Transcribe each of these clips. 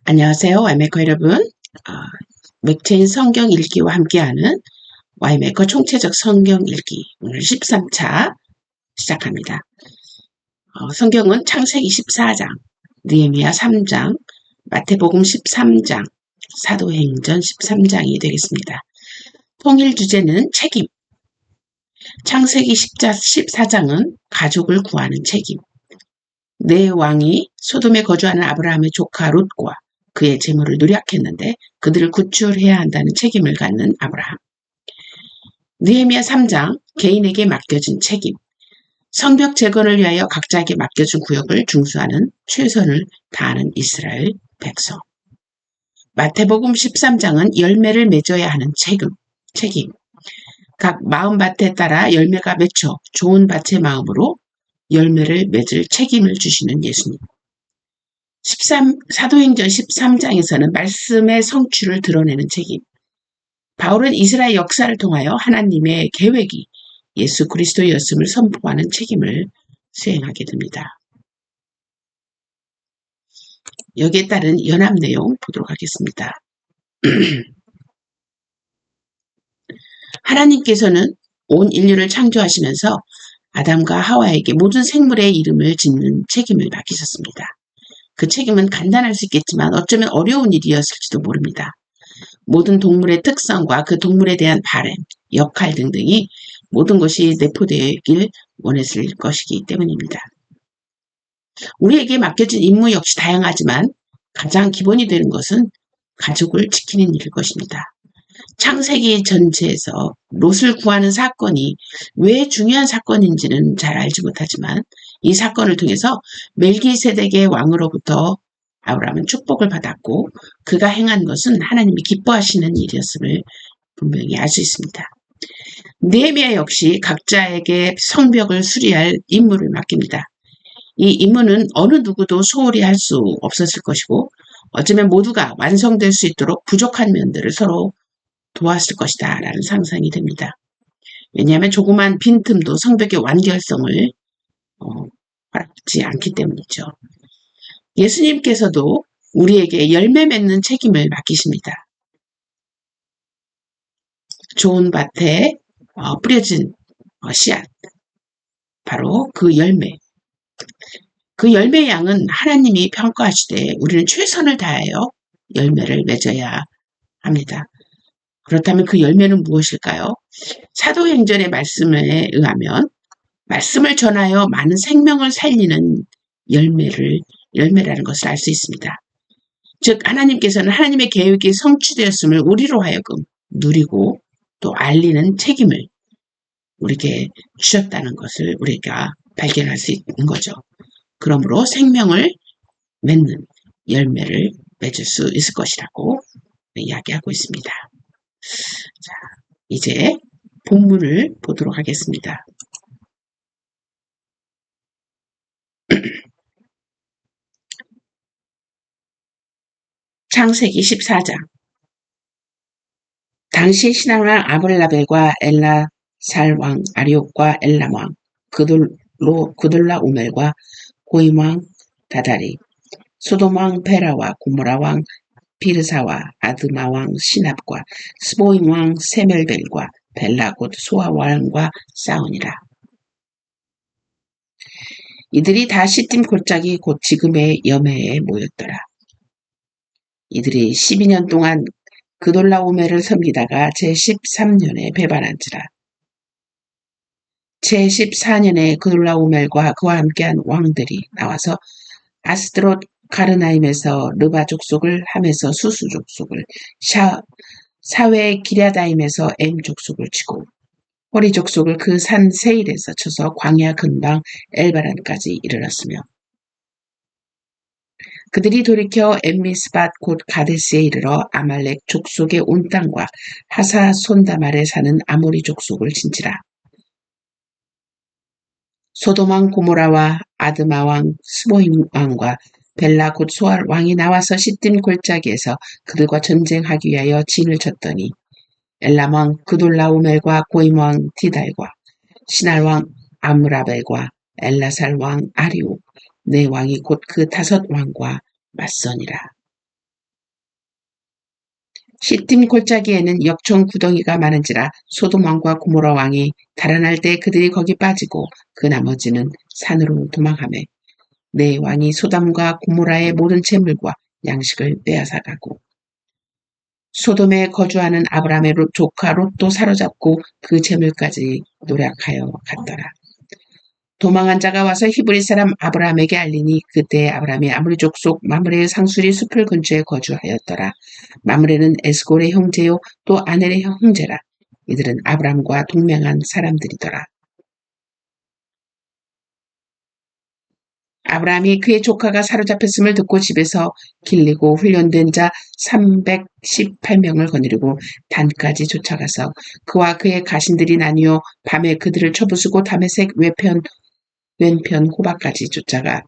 안녕하세요. 와이메커 여러분. 아, 맥체인 성경 읽기와 함께하는 와이메커 총체적 성경 읽기 오늘 13차 시작합니다. 성경은 창세기 14장, 느헤미야 3장, 마태복음 13장, 사도행전 13장이 되겠습니다. 통일 주제는 책임. 창세기 14장은 가족을 구하는 책임. 네 왕이 소돔에 거주하는 아브라함의 조카 롯과 그의 재물을 누락했는데 그들을 구출해야 한다는 책임을 갖는 아브라함. 느헤미야 3장, 개인에게 맡겨진 책임. 성벽 재건을 위하여 각자에게 맡겨진 구역을 중수하는 최선을 다하는 이스라엘 백성. 마태복음 13장은 열매를 맺어야 하는 책임. 각 마음밭에 따라 열매가 맺혀 좋은 밭의 마음으로 열매를 맺을 책임을 주시는 예수님. 사도행전 13장에서는 말씀의 성취를 드러내는 책임. 바울은 이스라엘 역사를 통하여 하나님의 계획이 예수 그리스도였음을 선포하는 책임을 수행하게 됩니다. 여기에 따른 연합 내용 보도록 하겠습니다. 하나님께서는 온 인류를 창조하시면서 아담과 하와에게 모든 생물의 이름을 짓는 책임을 맡기셨습니다. 그 책임은 간단할 수 있겠지만 어쩌면 어려운 일이었을지도 모릅니다. 모든 동물의 특성과 그 동물에 대한 바램, 역할 등등이 모든 것이 내포되길 원했을 것이기 때문입니다. 우리에게 맡겨진 임무 역시 다양하지만 가장 기본이 되는 것은 가족을 지키는 일일 것입니다. 창세기 전체에서 롯을 구하는 사건이 왜 중요한 사건인지는 잘 알지 못하지만 이 사건을 통해서 멜기세덱의 왕으로부터 아브라함은 축복을 받았고 그가 행한 것은 하나님이 기뻐하시는 일이었음을 분명히 알 수 있습니다. 느헤미야 역시 각자에게 성벽을 수리할 임무를 맡깁니다. 이 임무는 어느 누구도 소홀히 할 수 없었을 것이고 어쩌면 모두가 완성될 수 있도록 부족한 면들을 서로 도왔을 것이다 라는 상상이 됩니다. 왜냐하면 조그만 빈틈도 성벽의 완결성을 허락지 않기 때문이죠. 예수님께서도 우리에게 열매 맺는 책임을 맡기십니다. 좋은 밭에 뿌려진 씨앗, 바로 그 열매. 그 열매의 양은 하나님이 평가하시되 우리는 최선을 다하여 열매를 맺어야 합니다. 그렇다면 그 열매는 무엇일까요? 사도행전의 말씀에 의하면 말씀을 전하여 많은 생명을 살리는 열매라는 것을 알 수 있습니다. 즉 하나님께서는 하나님의 계획이 성취되었음을 우리로 하여금 누리고 또 알리는 책임을 우리에게 주셨다는 것을 우리가 발견할 수 있는 거죠. 그러므로 생명을 맺는 열매를 맺을 수 있을 것이라고 이야기하고 있습니다. 자, 이제 본문을 보도록 하겠습니다. 창세기 14장. 당시 신앙왕 아블라벨과 엘라살 왕 아리옥과 엘람 왕 그돌라오멜과 고임 왕 다다리, 소돔 왕 베라와 고모라 왕 비르사와 아드마 왕 시납과 스보임 왕 세멜벨과 벨라 곧 소아 왕과 싸우니라. 이들이 다 시딤 골짜기 곧 지금의 여매에 모였더라. 이들이 12년 동안 그돌라오멜을 섬기다가 제13년에 배반한지라. 제14년에 그돌라오멜과 그와 함께한 왕들이 나와서 아스드롯 가르나임에서 르바 족속을 함에서 수수 족속을 사회 기랴다임에서 엠 족속을 치고 호리 족속을 그 산 세일에서 쳐서 광야 근방 엘바란까지 이르렀으며 그들이 돌이켜 엠미스밭 곧 가데스에 이르러 아말렉 족속의 온 땅과 하사 손다말에 사는 아모리 족속을 진치라. 소돔 왕 고모라와 아드마 왕 스보임 왕과 벨라 곧 소알 왕이 나와서 시딤 골짜기에서 그들과 전쟁하기 위하여 진을 쳤더니 엘람 왕 그돌라오멜과 고임 왕 디달과 시날 왕 아므라벨과 엘라살 왕 아리옥 네 왕이 곧 그 5 왕과 맞서니라. 시딤 골짜기에는 역청 구덩이가 많은지라 소돔 왕과 고모라 왕이 달아날 때 그들이 거기 빠지고 그 나머지는 산으로 도망하매 내 왕이 소돔과 고모라의 모든 재물과 양식을 빼앗아가고 소돔에 거주하는 아브라함의 조카 롯도 사로잡고 그 재물까지 노략하여 갔더라. 도망한 자가 와서 히브리 사람 아브라함에게 알리니 그때 아브라함이 아므리 족속 마므레의 상수리 숲을 근처에 거주하였더라. 마므레는 에스골의 형제요 또 아넬의 형제라. 이들은 아브라함과 동맹한 사람들이더라. 아브라함이 그의 조카가 사로잡혔음을 듣고 집에서 길리고 훈련된 자 318명을 거느리고 단까지 쫓아가서 그와 그의 가신들이 나뉘어 밤에 그들을 쳐부수고 다메섹 왼편 호박까지 쫓아가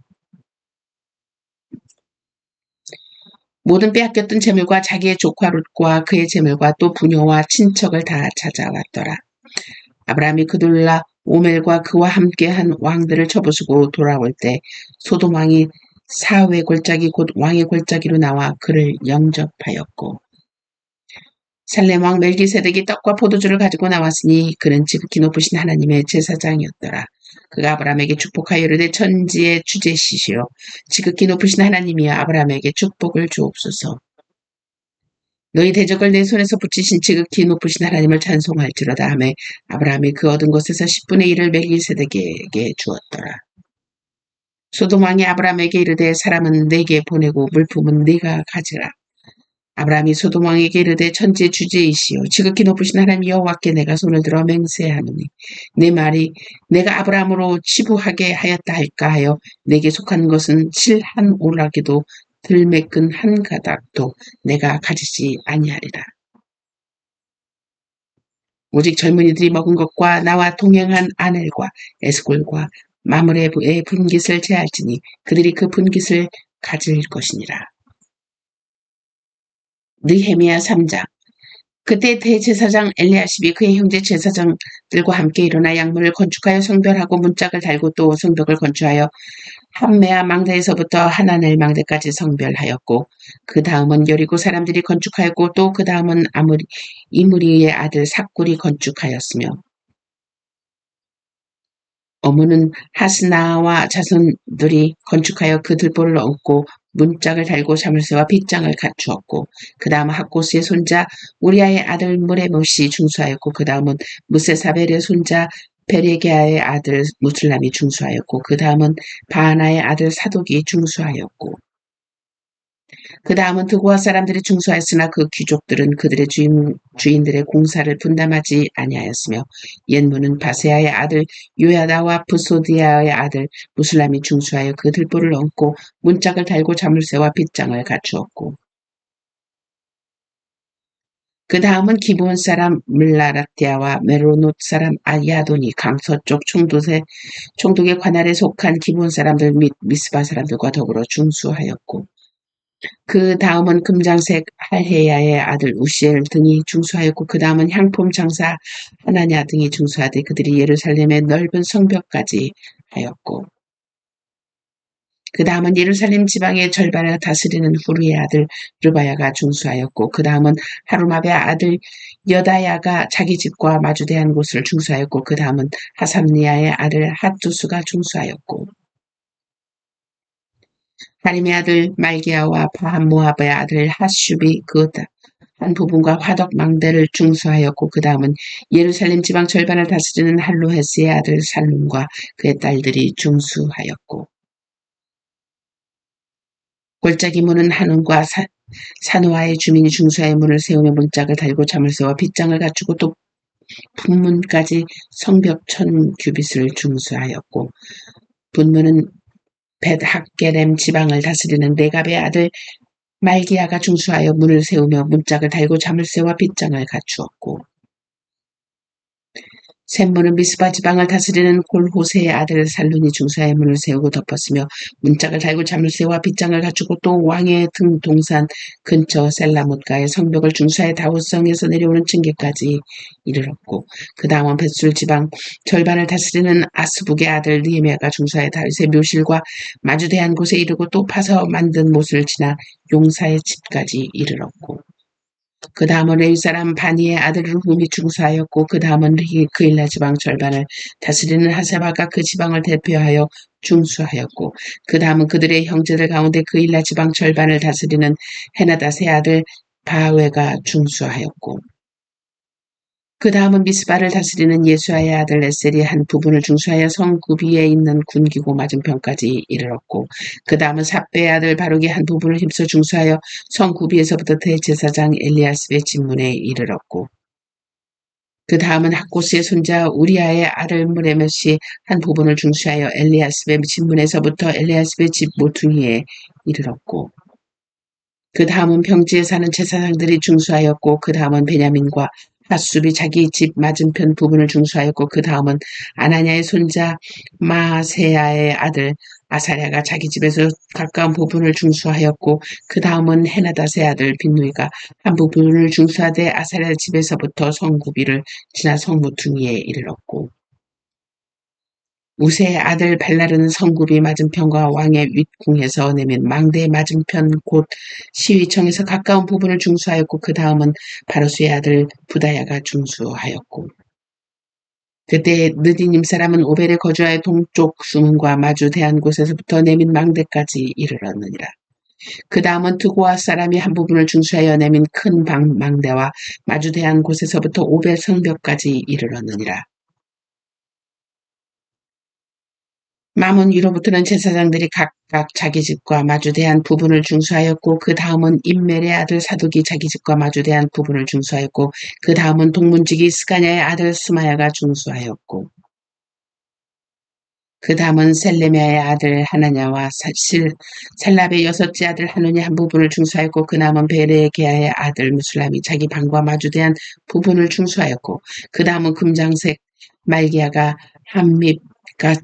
모든 빼앗겼던 재물과 자기의 조카 롯과 그의 재물과 또 부녀와 친척을 다 찾아왔더라. 아브라함이 그둘라 오멜과 그와 함께한 왕들을 쳐부수고 돌아올 때 소돔 왕이 사회 골짜기 곧 왕의 골짜기로 나와 그를 영접하였고 살렘 왕 멜기세덱이 떡과 포도주를 가지고 나왔으니 그는 지극히 높으신 하나님의 제사장이었더라. 그가 아브라함에게 축복하여 이르되 천지의 주제시시요 지극히 높으신 하나님이여 아브라함에게 축복을 주옵소서. 너희 대적을 내 손에서 붙이신 지극히 높으신 하나님을 찬송할지로다 하매 아브라함이 그 얻은 것에서 10분의 1을 멜기세덱에게 주었더라. 소돔 왕이 아브라함에게 이르되 사람은 내게 보내고 물품은 네가 가지라. 아브라함이 소돔 왕에게 이르되 천지의 주제이시요 지극히 높으신 하나님 여호와께 내가 손을 들어 맹세하노니 내 말이 내가 아브라함으로 치부하게 하였다 할까 하여 내게 속한 것은 실 한 오락에도 들매끈 한 가닥도 내가 가지지 아니하리라. 오직 젊은이들이 먹은 것과 나와 동행한 아넬과 에스골과 마므레의 분깃을 제할지니 그들이 그 분깃을 가질 것이니라. 느헤미야 3장. 그때 대제사장 엘리야십이 그의 형제 제사장들과 함께 일어나 양문을 건축하여 성별하고 문짝을 달고 또 성벽을 건축하여 함메아 망대에서부터 하나넬 망대까지 성별하였고 그 다음은 여리고 사람들이 건축하였고 또 그 다음은 이므리의 아들 삭굴이 건축하였으며 어무는 하스나와 자손들이 건축하여 그 들보를 얹고 문짝을 달고 자물쇠와 빗장을 갖추었고 그 다음 학고스의 손자 우리아의 아들 무레못이 중수하였고 그 다음은 무세사벨의 손자 베레게아의 아들 무슬람이 중수하였고 그 다음은 바하나의 아들 사독이 중수하였고 그 다음은 드고아 사람들이 중수하였으나 그 귀족들은 그들의 주인들의 공사를 분담하지 아니하였으며 옛문은 바세아의 아들 요야다와 부소디아의 아들 무슬람이 중수하여 그 들보를 얹고 문짝을 달고 자물쇠와 빗장을 갖추었고 그 다음은 기브온 사람 물라라티아와 메로노트 사람 아야돈이 강서쪽 총독의 관할에 속한 기브온 사람들 및 미스바 사람들과 더불어 중수하였고 그 다음은 금장색 할헤야의 아들 우시엘 등이 중수하였고 그 다음은 향품 장사 하나냐 등이 중수하되 그들이 예루살렘의 넓은 성벽까지 하였고 그 다음은 예루살렘 지방의 절반을 다스리는 후르의 아들 르바야가 중수하였고 그 다음은 하루마베의 아들 여다야가 자기 집과 마주대한 곳을 중수하였고 그 다음은 하삼니아의 아들 핫두수가 중수하였고 하림의 아들 말기야와 바한모압의 아들 핫슈비 그 한 부분과 화덕 망대를 중수하였고 그 다음은 예루살렘 지방 절반을 다스리는 할로헤스의 아들 살룸과 그의 딸들이 중수하였고 골짜기 문은 한운과 산호아의 주민이 중수하여 문을 세우며 문짝을 달고 자물쇠와 빗장을 갖추고 또 분문까지 성벽 1000규빗을 중수하였고 분문은 벳학게렘 지방을 다스리는 레갑의 아들 말기야가 중수하여 문을 세우며 문짝을 달고 자물쇠와 빗장을 갖추었고 샘문은 미스바 지방을 다스리는 골호세의 아들 살룬이 중수하여 문을 세우고 덮었으며 문짝을 달고 자물쇠와 빗장을 갖추고 또 왕의 등 동산 근처 셀라못가의 성벽을 중수하여 다윗성에서 내려오는 층계까지 이르렀고 그 다음은 벳술 지방 절반을 다스리는 아스북의 아들 느헤미야가 중수하여 다윗의 묘실과 마주대한 곳에 이르고 또 파서 만든 못을 지나 용사의 집까지 이르렀고 그 다음은 레위 사람 바니의 아들 르훔이 중수하였고 그 다음은 그일라 지방 절반을 다스리는 하세바가 그 지방을 대표하여 중수하였고 그 다음은 그들의 형제들 가운데 그일라 지방 절반을 다스리는 헤나닷의 아들 바웨가 중수하였고 그 다음은 미스바를 다스리는 예수아의 아들 에셀이 한 부분을 중수하여 성 구비에 있는 군기고 맞은편까지 이르렀고 그 다음은 삽배의 아들 바룩이 한 부분을 힘써 중수하여 성 구비에서부터 대제사장 엘리야십의 진문에 이르렀고 그 다음은 학고스의 손자 우리아의 아들 무레몇이 한 부분을 중수하여 엘리야십의 진문에서부터 엘리야십의 집 모퉁이에 이르렀고 그 다음은 평지에 사는 제사장들이 중수하였고 그 다음은 베냐민과 핫숲이 자기 집 맞은편 부분을 중수하였고 그 다음은 아나냐의 손자 마세야의 아들 아사랴가 자기 집에서 가까운 부분을 중수하였고 그 다음은 헤나닷의 아들 빈누이가 한 부분을 중수하되 아사랴 집에서부터 성구비를 지나 성모퉁이에 이르렀고 우세의 아들 발라르는 성굽이 맞은편과 왕의 윗궁에서 내민 망대의 맞은편 곧 시위청에서 가까운 부분을 중수하였고 그 다음은 바로스의 아들 부다야가 중수하였고 그때 느디님 사람은 오벨에 거주하여 동쪽 수문과 마주 대한 곳에서부터 내민 망대까지 이르렀느니라. 그 다음은 트고아 사람이 한 부분을 중수하여 내민 큰 망대와 마주 대한 곳에서부터 오벨 성벽까지 이르렀느니라. 마문 위로부터는 제사장들이 각각 자기 집과 마주대한 부분을 중수하였고 그 다음은 임멜의 아들 사독이 자기 집과 마주대한 부분을 중수하였고 그 다음은 동문지기 스가냐의 아들 스마야가 중수하였고 그 다음은 셀레미아의 아들 하나냐와 살랍의 여섯째 아들 하눈이 한 부분을 중수하였고 그 다음은 베레게아의 아들 무슬람이 자기 방과 마주대한 부분을 중수하였고 그 다음은 금장색 말기야가 한밉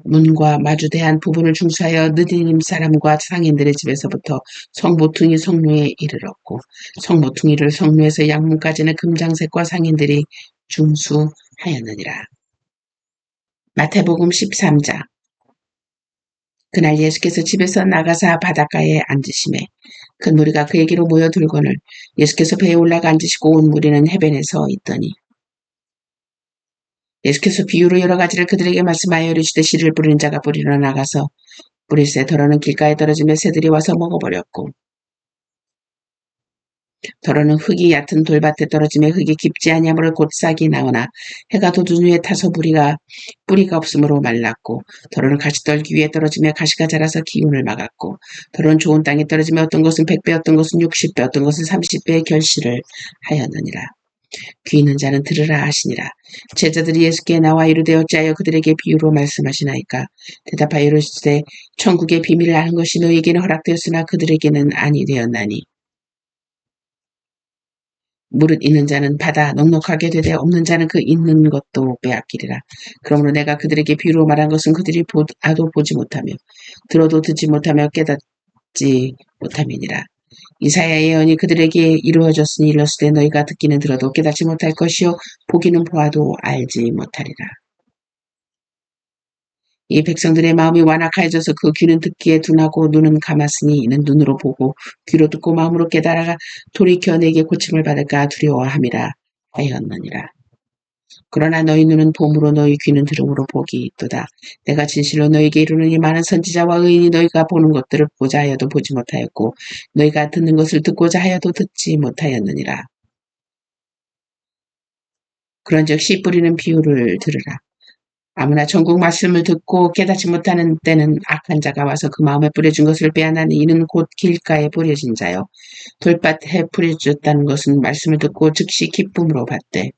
문과 마주대한 부분을 중수하여 느디님 사람과 상인들의 집에서부터 성모퉁이 성루에 이르렀고 성모퉁이를 성루에서 양문까지는 금장색과 상인들이 중수하였느니라. 마태복음 13장. 그날 예수께서 집에서 나가사 바닷가에 앉으시매 큰 무리가 그에게로 모여들거늘 예수께서 배에 올라가 앉으시고 온 무리는 해변에 서 있더니 예수께서 비유로 여러 가지를 그들에게 말씀하여 이르시되 씨를 뿌리는 자가 뿌리러 나가서 뿌릴새 더러는 길가에 떨어지며 새들이 와서 먹어버렸고 더러는 흙이 얕은 돌밭에 떨어지며 흙이 깊지 아니하므로 곧 싹이 나오나 해가 돋은 후에 타서 뿌리가 없으므로 말랐고 더러는 가시떨기 위에 떨어지며 가시가 자라서 기운을 막았고 더러는 좋은 땅에 떨어지며 어떤 것은 100배 어떤 것은 60배 어떤 것은 30배의 결실을 하였느니라. 귀 있는 자는 들으라 하시니라. 제자들이 예수께 나와 이르되 어찌하여 그들에게 비유로 말씀하시나이까. 대답하여 이르시되 천국의 비밀을 아는 것이 너희에게는 허락되었으나 그들에게는 아니 되었나니. 무릇 있는 자는 받아 넉넉하게 되되 없는 자는 그 있는 것도 빼앗기리라. 그러므로 내가 그들에게 비유로 말한 것은 그들이 보아도 보지 못하며 들어도 듣지 못하며 깨닫지 못함이니라. 이사야의 예언이 그들에게 이루어졌으니 이르시되 너희가 듣기는 들어도 깨닫지 못할 것이요 보기는 보아도 알지 못하리라. 이 백성들의 마음이 완악하여져서 그 귀는 듣기에 둔하고 눈은 감았으니 이는 눈으로 보고 귀로 듣고 마음으로 깨달아가 돌이켜 내게 고침을 받을까 두려워함이라 하였느니라. 그러나 너희 눈은 봄으로 너희 귀는 들음으로 복이 있도다. 내가 진실로 너희에게 이르노니 많은 선지자와 의인이 너희가 보는 것들을 보자 하여도 보지 못하였고 너희가 듣는 것을 듣고자 하여도 듣지 못하였느니라. 그런즉 씨 뿌리는 비유를 들으라. 아무나 전국 말씀을 듣고 깨닫지 못하는 때는 악한 자가 와서 그 마음에 뿌려진 것을 빼앗나니 이는 곧 길가에 뿌려진 자요. 돌밭에 뿌려졌다는 것은 말씀을 듣고 즉시 기쁨으로 받되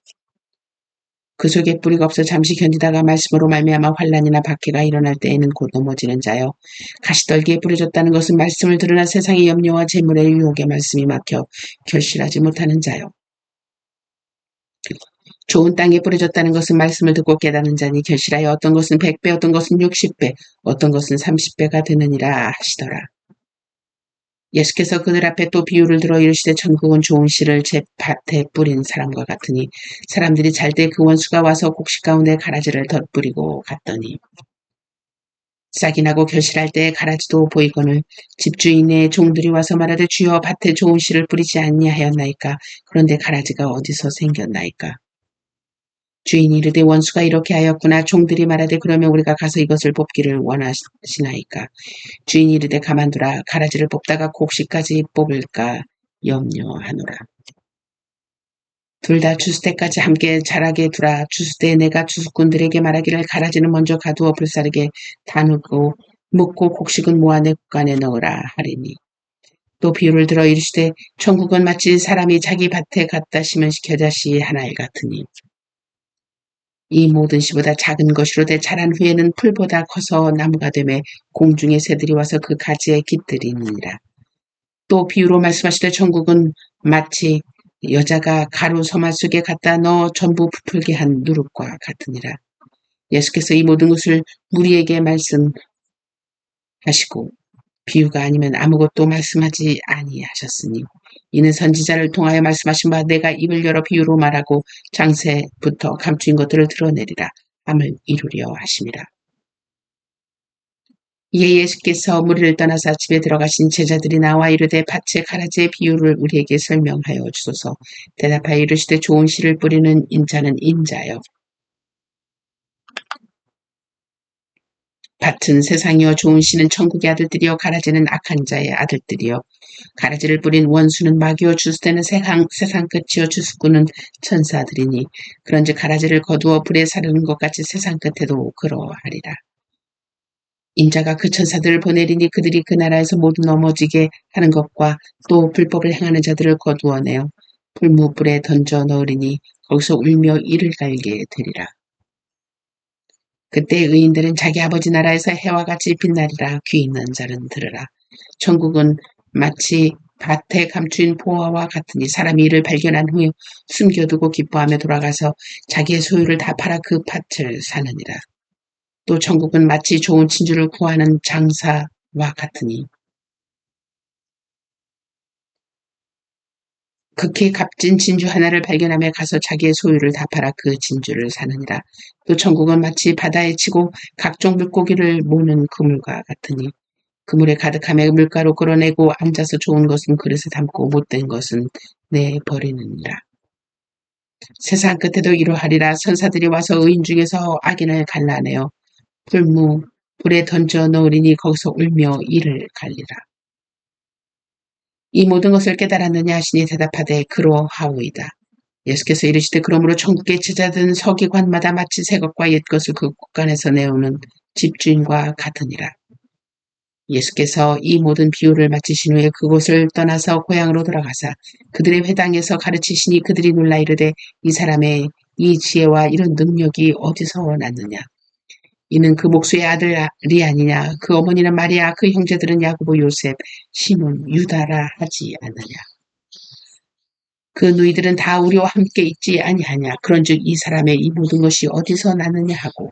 그 속에 뿌리가 없어 잠시 견디다가 말씀으로 말미암아 환난이나 박해가 일어날 때에는 곧 넘어지는 자요. 가시떨기에 뿌려졌다는 것은 말씀을 들으나 세상의 염려와 재물의 유혹에 말씀이 막혀 결실하지 못하는 자요. 좋은 땅에 뿌려졌다는 것은 말씀을 듣고 깨닫는 자니 결실하여 어떤 것은 100배 어떤 것은 60배 어떤 것은 30배가 되느니라 하시더라. 예수께서 그들 앞에 또 비유를 들어 이르시되 천국은 좋은 씨를 제 밭에 뿌린 사람과 같으니 사람들이 잘 때 그 원수가 와서 곡식 가운데 가라지를 덧뿌리고 갔더니 싹이 나고 결실할 때 가라지도 보이거늘 집주인의 종들이 와서 말하되 주여 밭에 좋은 씨를 뿌리지 아니하였나이까. 그런데 가라지가 어디서 생겼나이까. 주인이 이르되 원수가 이렇게 하였구나. 종들이 말하되 그러면 우리가 가서 이것을 뽑기를 원하시나이까. 주인이 이르되 가만두라. 가라지를 뽑다가 곡식까지 뽑을까 염려하노라. 둘 다 추수 때까지 함께 자라게 두라. 추수 때 내가 추수꾼들에게 말하기를 가라지는 먼저 가두어 불사르게 다누고 묻고 곡식은 모아 내 국간에 넣으라 하리니. 또 비유를 들어 이르시되 천국은 마치 사람이 자기 밭에 갖다 심은 겨자씨 하나일 같으니 이 모든 씨보다 작은 것이로되 자란 후에는 풀보다 커서 나무가 되매 공중의 새들이 와서 그 가지에 깃들이니라. 또 비유로 말씀하시되 천국은 마치 여자가 가루 서말 속에 갖다 넣어 전부 부풀게 한 누룩과 같으니라. 예수께서 이 모든 것을 무리에게 말씀하시고 비유가 아니면 아무것도 말씀하지 아니하셨으니 이는 선지자를 통하여 말씀하신 바 내가 입을 열어 비유로 말하고 장세부터 감추인 것들을 드러내리라 함을 이루려 하심이라. 이에 예수께서 무리를 떠나사 집에 들어가신 제자들이 나와 이르되 밭의 가라지의 비유를 우리에게 설명하여 주소서. 대답하여 이르시되 좋은 씨를 뿌리는 인자는 인자요 밭은 세상이요 좋은 씨는 천국의 아들들이요 가라지는 악한 자의 아들들이요 가라지를 뿌린 원수는 마귀요 주수되는 세상 끝이요 주수꾼은 천사들이니 그런즉 가라지를 거두어 불에 사르는 것 같이 세상 끝에도 그러하리라. 인자가 그 천사들을 보내리니 그들이 그 나라에서 모두 넘어지게 하는 것과 또 불법을 행하는 자들을 거두어내어 불무불에 던져 넣으리니 거기서 울며 이를 갈게 되리라. 그때 의인들은 자기 아버지 나라에서 해와 같이 빛나리라. 귀 있는 자는 들으라. 천국은 마치 밭에 감추인 보화와 같으니 사람이 이를 발견한 후에 숨겨두고 기뻐하며 돌아가서 자기의 소유를 다 팔아 그 밭을 사느니라. 또 천국은 마치 좋은 진주를 구하는 장사와 같으니 극히 값진 진주 하나를 발견하며 가서 자기의 소유를 다 팔아 그 진주를 사느니라. 또 천국은 마치 바다에 치고 각종 물고기를 모는 그물과 같으니 그물에 가득하며 물가로 끌어내고 앉아서 좋은 것은 그릇에 담고 못된 것은 내버리느니라. 세상 끝에도 이러하리라. 선사들이 와서 의인 중에서 악인을 갈라내어 불에 던져 넣으리니 거기서 울며 이를 갈리라. 이 모든 것을 깨달았느냐 하시니 대답하되 그러하오이다. 예수께서 이르시되 그러므로 천국의 제자들은 서기관마다 마치 새 것과 옛 것을 그 곳간에서 내오는 집주인과 같으니라. 예수께서 이 모든 비유를 마치신 후에 그곳을 떠나서 고향으로 돌아가사 그들의 회당에서 가르치시니 그들이 놀라 이르되 이 사람의 이 지혜와 이런 능력이 어디서 났느냐. 이는 그 목수의 아들이 아니냐. 그 어머니는 마리아, 그 형제들은 야고보, 요셉, 시몬, 유다라 하지 않느냐. 그 누이들은 다 우리와 함께 있지 아니하냐. 그런즉 이 사람의 이 모든 것이 어디서 나느냐 하고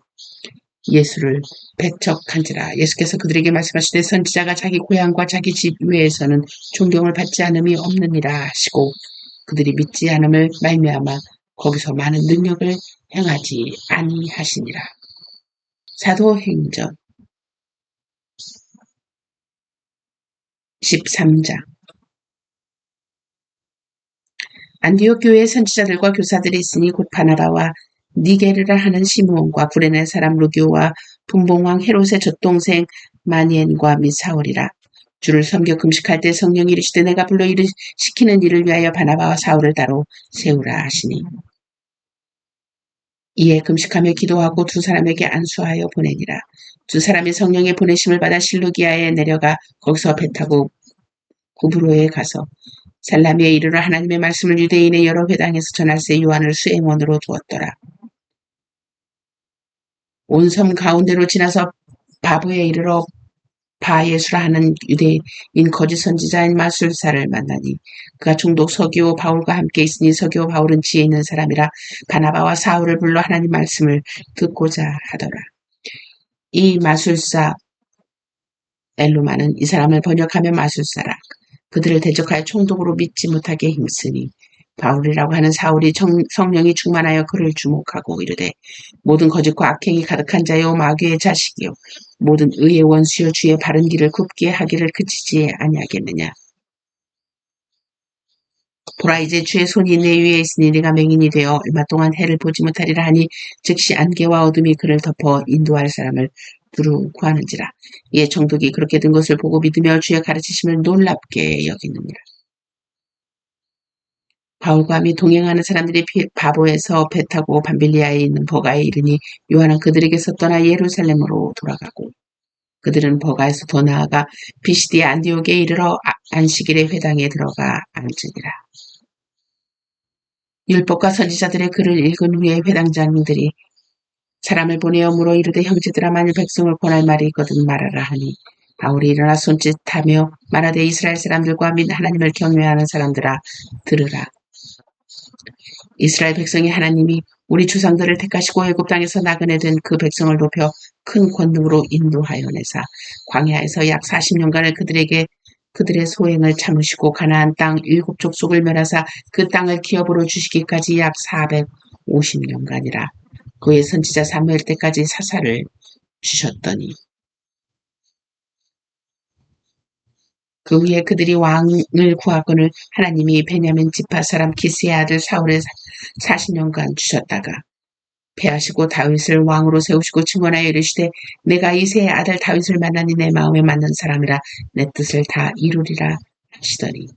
예수를 배척한지라. 예수께서 그들에게 말씀하시되 선지자가 자기 고향과 자기 집 외에서는 존경을 받지 않음이 없느니라 하시고 그들이 믿지 않음을 말미암아 거기서 많은 능력을 행하지 아니하시니라. 사도행전 13장. 안디옥 교회에 선지자들과 교사들이 있으니 곧 바나바와 니게르라 하는 시므온과 구레네 사람 루교와 분봉왕 헤롯의 젖동생 마니엔과 및 사울이라. 주를 섬겨 금식할 때 성령이 이르시되 내가 불러 시키는 일을 위하여 바나바와 사울을 따로 세우라 하시니 이에 금식하며 기도하고 두 사람에게 안수하여 보내니라. 두 사람이 성령의 보내심을 받아 실루기아에 내려가 거기서 배 타고 구브로에 가서 살라미에 이르러 하나님의 말씀을 유대인의 여러 회당에서 전할세 요한을 수행원으로 두었더라. 온 섬 가운데로 지나서 바보에 이르러 바예수라 하는 유대인 거짓 선지자인 마술사를 만나니 그가 총독 서기오 바울과 함께 있으니 서기오 바울은 지혜 있는 사람이라 바나바와 사울을 불러 하나님 말씀을 듣고자 하더라. 이 마술사 엘루마는 이 사람을 번역하며 마술사라. 그들을 대적하여 총독으로 믿지 못하게 힘쓰니 바울이라고 하는 사울이 성령이 충만하여 그를 주목하고 이르되 모든 거짓과 악행이 가득한 자요 마귀의 자식이요 모든 의의 원수여 주의 바른 길을 굽게 하기를 그치지 아니하겠느냐. 보라 이제 주의 손이 내 위에 있으니 네가 맹인이 되어 얼마 동안 해를 보지 못하리라 하니 즉시 안개와 어둠이 그를 덮어 인도할 사람을 두루 구하는지라. 이에 총독이 그렇게 된 것을 보고 믿으며 주의 가르치심을 놀랍게 여기느니라. 바울과 및 동행하는 사람들이 바보에서 배 타고 밤빌리아에 있는 버가에 이르니 요한은 그들에게서 떠나 예루살렘으로 돌아가고 그들은 버가에서 더 나아가 비시디의 안디옥에 이르러 안식일의 회당에 들어가 앉으니라. 율법과 선지자들의 글을 읽은 후에 회당장들이 사람을 보내어 물어 이르되 형제들아 만일 백성을 권할 말이 있거든 말하라 하니 바울이 일어나 손짓하며 말하되 이스라엘 사람들과 및 하나님을 경외하는 사람들아 들으라. 이스라엘 백성이 하나님이 우리 주상들을 택하시고 애굽 땅에서 나그네 된 그 백성을 높여 큰 권능으로 인도하여 내사 광야에서 약 40년간을 그들에게 그들의 소행을 참으시고 가나안 땅 7족속을 멸하사 그 땅을 기업으로 주시기까지 약 450년간이라. 그의 선지자 사무엘 때까지 사사를 주셨더니 그 후에 그들이 왕을 구하거늘 하나님이 베냐민 지파 사람 기스의 아들 사울의 40년간 주셨다가 패하시고 다윗을 왕으로 세우시고 증언하여 이르시되 내가 이새의 아들 다윗을 만나니 내 마음에 맞는 사람이라 내 뜻을 다 이루리라 하시더니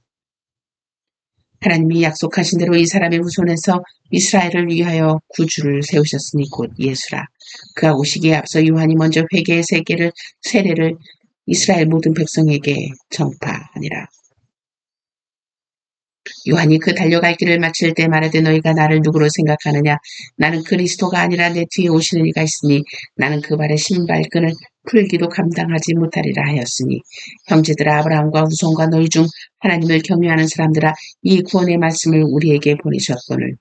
하나님이 약속하신 대로 이 사람의 후손에서 이스라엘을 위하여 구주를 세우셨으니 곧 예수라. 그가 오시기에 앞서 요한이 먼저 회개의 세례를 이스라엘 모든 백성에게 전파하니라. 요한이 그 달려갈 길을 마칠 때 말하되 너희가 나를 누구로 생각하느냐. 나는 그리스도가 아니라 내 뒤에 오시는 이가 있으니 나는 그 발의 신발끈을 풀기도 감당하지 못하리라 하였으니 형제들아 아브라함과 후손과 너희 중 하나님을 경외하는 사람들아 이 구원의 말씀을 우리에게 보내셨거늘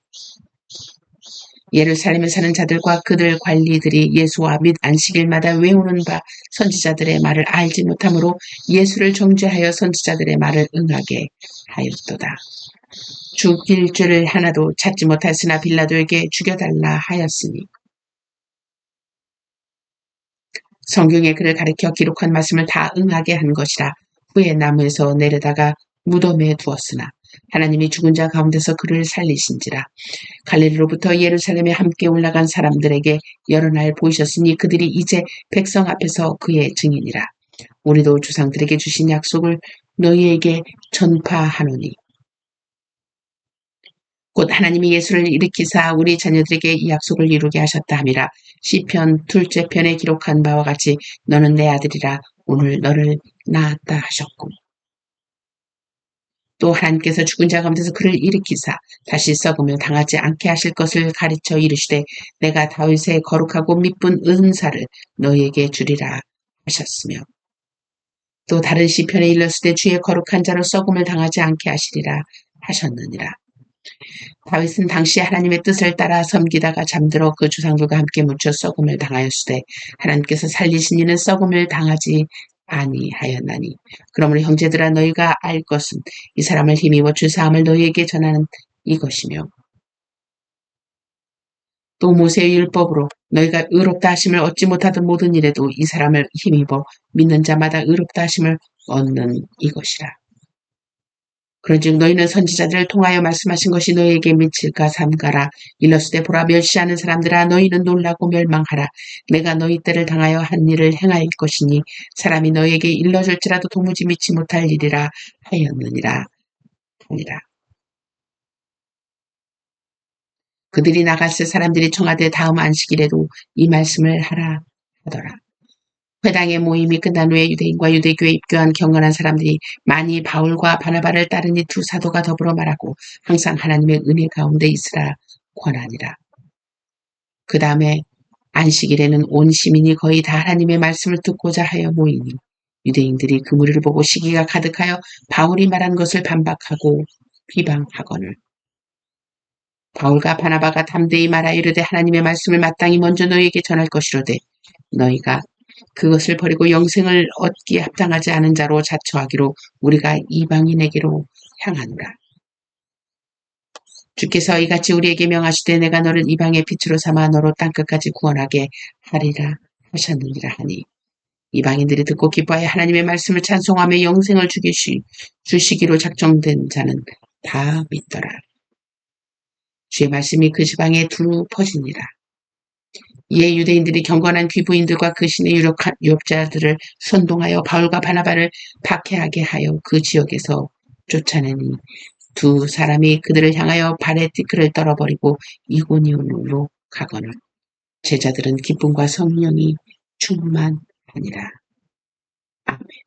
예루살렘에 사는 자들과 그들 관리들이 예수와 및 안식일마다 외우는 바 선지자들의 말을 알지 못하므로 예수를 정죄하여 선지자들의 말을 응하게 하였도다. 죽일 죄를 하나도 찾지 못하였으나 빌라도에게 죽여달라 하였으니 성경에 그를 가리켜 기록한 말씀을 다 응하게 한 것이라. 후에 나무에서 내려다가 무덤에 두었으나 하나님이 죽은 자 가운데서 그를 살리신지라. 갈릴리로부터 예루살렘에 함께 올라간 사람들에게 여러 날 보이셨으니 그들이 이제 백성 앞에서 그의 증인이라. 우리도 조상들에게 주신 약속을 너희에게 전파하노니 곧 하나님이 예수를 일으키사 우리 자녀들에게 이 약속을 이루게 하셨다 함이라. 시편 둘째 편에 기록한 바와 같이 너는 내 아들이라 오늘 너를 낳았다 하셨고 또 하나님께서 죽은 자 가운데서 그를 일으키사 다시 썩으며 당하지 않게 하실 것을 가르쳐 이르시되 내가 다윗의 거룩하고 미쁜 은사를 너희에게 주리라 하셨으며 또 다른 시편에 일렀을 때 주의 거룩한 자로 썩음을 당하지 않게 하시리라 하셨느니라. 다윗은 당시 하나님의 뜻을 따라 섬기다가 잠들어 그 주상들과 함께 묻혀 썩음을 당하였으되 하나님께서 살리신 이는 썩음을 당하지 아니하였나니 그러므로 형제들아 너희가 알 것은 이 사람을 힘입어 주사함을 너희에게 전하는 이것이며 또 모세의 율법으로 너희가 의롭다 하심을 얻지 못하던 모든 일에도 이 사람을 힘입어 믿는 자마다 의롭다 하심을 얻는 이것이라. 그런즉 너희는 선지자들을 통하여 말씀하신 것이 너희에게 미칠까 삼가라. 일렀으되 보라 멸시하는 사람들아 너희는 놀라고 멸망하라. 내가 너희 때를 당하여 한 일을 행할 것이니 사람이 너희에게 일러줄지라도 도무지 믿지 못할 일이라 하였느니라 하니라. 그들이 나갔을 사람들이 청하되 다음 안식일에도 이 말씀을 하라 하더라. 회당의 모임이 끝난 후에 유대인과 유대교에 입교한 경건한 사람들이 많이 바울과 바나바를 따르니 두 사도가 더불어 말하고 항상 하나님의 은혜 가운데 있으라 권하니라. 그 다음에 안식일에는 온 시민이 거의 다 하나님의 말씀을 듣고자 하여 모이니 유대인들이 그 무리를 보고 시기가 가득하여 바울이 말한 것을 반박하고 비방하거늘 바울과 바나바가 담대히 말하여 이르되 하나님의 말씀을 마땅히 먼저 너희에게 전할 것이로되 너희가 그것을 버리고 영생을 얻기에 합당하지 않은 자로 자처하기로 우리가 이방인에게로 향하노라. 주께서 이같이 우리에게 명하시되 내가 너를 이방의 빛으로 삼아 너로 땅끝까지 구원하게 하리라 하셨느니라 하니 이방인들이 듣고 기뻐하여 하나님의 말씀을 찬송하며 영생을 주시기로 작정된 자는 다 믿더라. 주의 말씀이 그 지방에 두루 퍼지니라. 이에 유대인들이 경건한 귀부인들과 그 신의 유력자들을 선동하여 바울과 바나바를 박해하게 하여 그 지역에서 쫓아내니 두 사람이 그들을 향하여 발에 티끌을 떨어버리고 이고니온으로 가거늘 제자들은 기쁨과 성령이 충만하니라. 아멘.